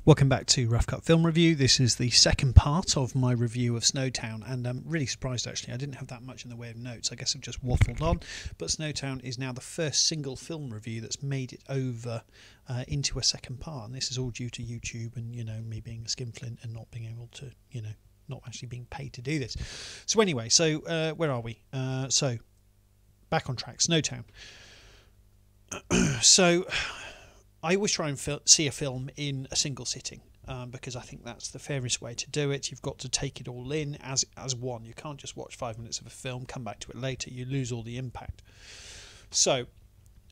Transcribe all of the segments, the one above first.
Welcome back to Rough Cut Film Review. This is the second part of my review of Snowtown, and I'm really surprised actually. I didn't have that much in the way of notes. I guess I've just waffled on, but Snowtown is now the first single film review that's made it over into a second part, and this is all due to YouTube and, you know, me being a skinflint and not being able to, you know, not actually being paid to do this. So anyway, so where are we? So back on track, Snowtown. So I always try and see a film in a single sitting because I think that's the fairest way to do it. You've got to take it all in as one. You can't just watch 5 minutes of a film, come back to it later. You lose all the impact. So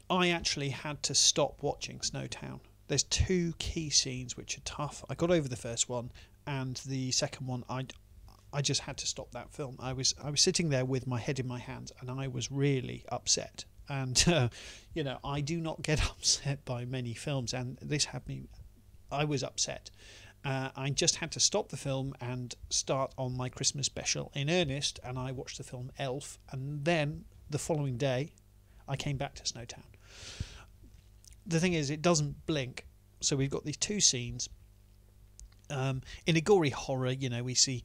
I actually had to stop watching Snowtown. There's two key scenes which are tough. I got over the first one, and the second one I just had to stop that film. I was sitting there with my head in my hands, and I was really upset. And you know, I do not get upset by many films, and this had me. I was upset. I just had to stop the film and start on my Christmas special in earnest, and I watched the film Elf, and then the following day I came back to Snowtown. The thing is, it doesn't blink, so we've got these two scenes. In a gory horror, you know, we see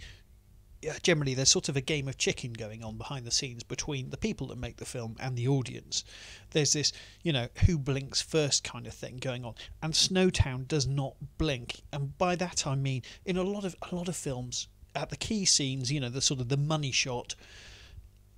generally there's sort of a game of chicken going on behind the scenes between the people that make the film and the audience. There's this, you know, who blinks first kind of thing going on, and Snowtown does not blink. And by that I mean, in a lot of films, at the key scenes, you know, the sort of the money shot,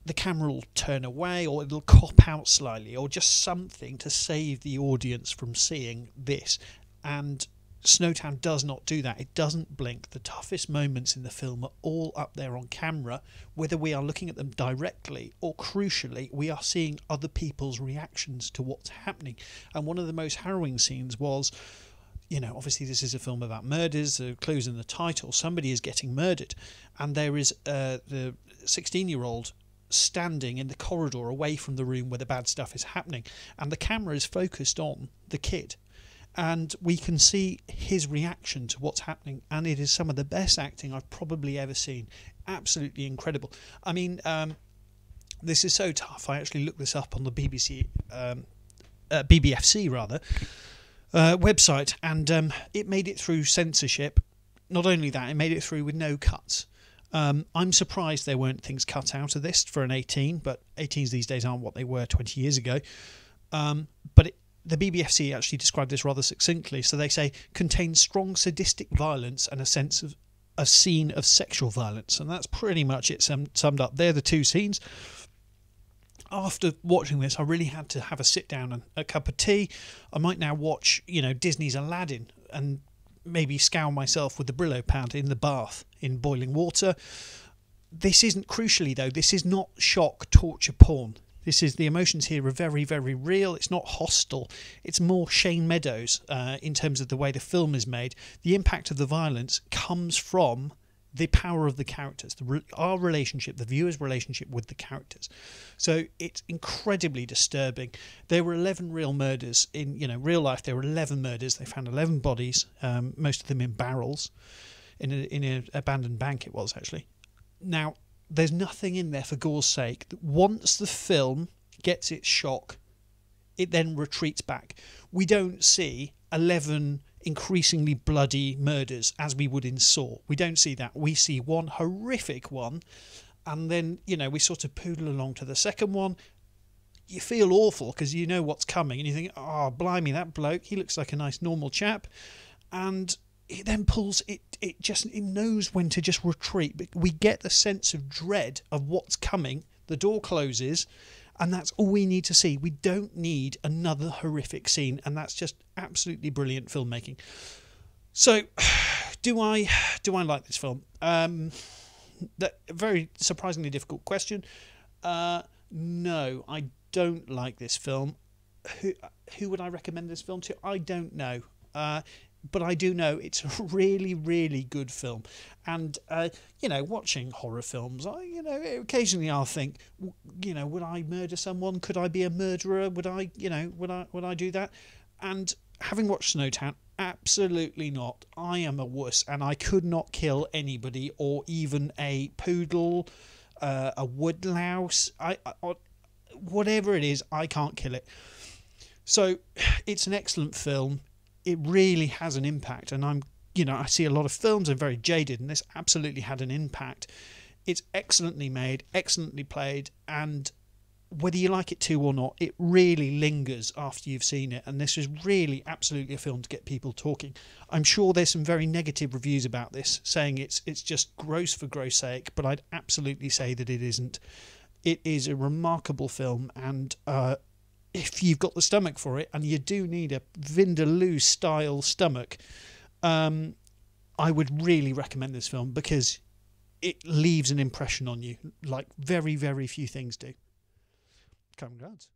the camera will turn away, or it'll cop out slightly, or just something to save the audience from seeing this. And Snowtown does not do that. It doesn't blink. The toughest moments in the film are all up there on camera, whether we are looking at them directly or, crucially, we are seeing other people's reactions to what's happening. And one of the most harrowing scenes was, you know, obviously this is a film about murders, the clues in the title, somebody is getting murdered, and there is the 16-year-old standing in the corridor away from the room where the bad stuff is happening, and the camera is focused on the kid. And we can see his reaction to what's happening, and it is some of the best acting I've probably ever seen. Absolutely incredible. I mean, this is so tough. I actually looked this up on the BBFC website, and it made it through censorship. Not only that, it made it through with no cuts. I'm surprised there weren't things cut out of this for an 18, but 18s these days aren't what they were 20 years ago. But the BBFC actually described this rather succinctly. So they say, contains strong sadistic violence and a sense of a scene of sexual violence. And that's pretty much it summed up. They're the two scenes. After watching this, I really had to have a sit down and a cup of tea. I might now watch, you know, Disney's Aladdin and maybe scour myself with the Brillo pad in the bath in boiling water. This isn't, crucially though, this is not shock torture porn. This is, the emotions here are very, very real. It's not hostile. It's more Shane Meadows in terms of the way the film is made. The impact of the violence comes from the power of the characters, our relationship, the viewer's relationship with the characters. So it's incredibly disturbing. There were 11 real murders in, you know, real life. There were 11 murders. They found 11 bodies, most of them in barrels, in an abandoned bank. It was actually. Now, there's nothing in there for gore's sake. Once the film gets its shock, it then retreats back. We don't see 11 increasingly bloody murders as we would in Saw. We don't see that. We see one horrific one, and then, you know, we sort of poodle along to the second one. You feel awful because you know what's coming, and you think, oh, blimey, that bloke, he looks like a nice normal chap. And it then pulls, it knows when to just retreat. But we get the sense of dread of what's coming. The door closes, and that's all we need to see. We don't need another horrific scene, and that's just absolutely brilliant filmmaking. So, do I like this film? That very surprisingly difficult question. No, I don't like this film. Who would I recommend this film to? I don't know. But I do know it's a really, really good film. And, you know, watching horror films, occasionally I'll think, you know, would I murder someone? Could I be a murderer? Would I do that? And having watched Snowtown, absolutely not. I am a wuss, and I could not kill anybody, or even a poodle, a woodlouse. Whatever it is, I can't kill it. So it's an excellent film. It really has an impact, and I'm you know, I see a lot of films and very jaded, and this absolutely had an impact. It's excellently made, excellently played, and whether you like it too or not, it really lingers after you've seen it. And this is really absolutely a film to get people talking. I'm sure there's some very negative reviews about this, saying it's just gross for gross sake, but I'd absolutely say that it isn't. It is a remarkable film, and if you've got the stomach for it, and you do need a Vindaloo style stomach, I would really recommend this film, because it leaves an impression on you like very, very few things do. Congrats.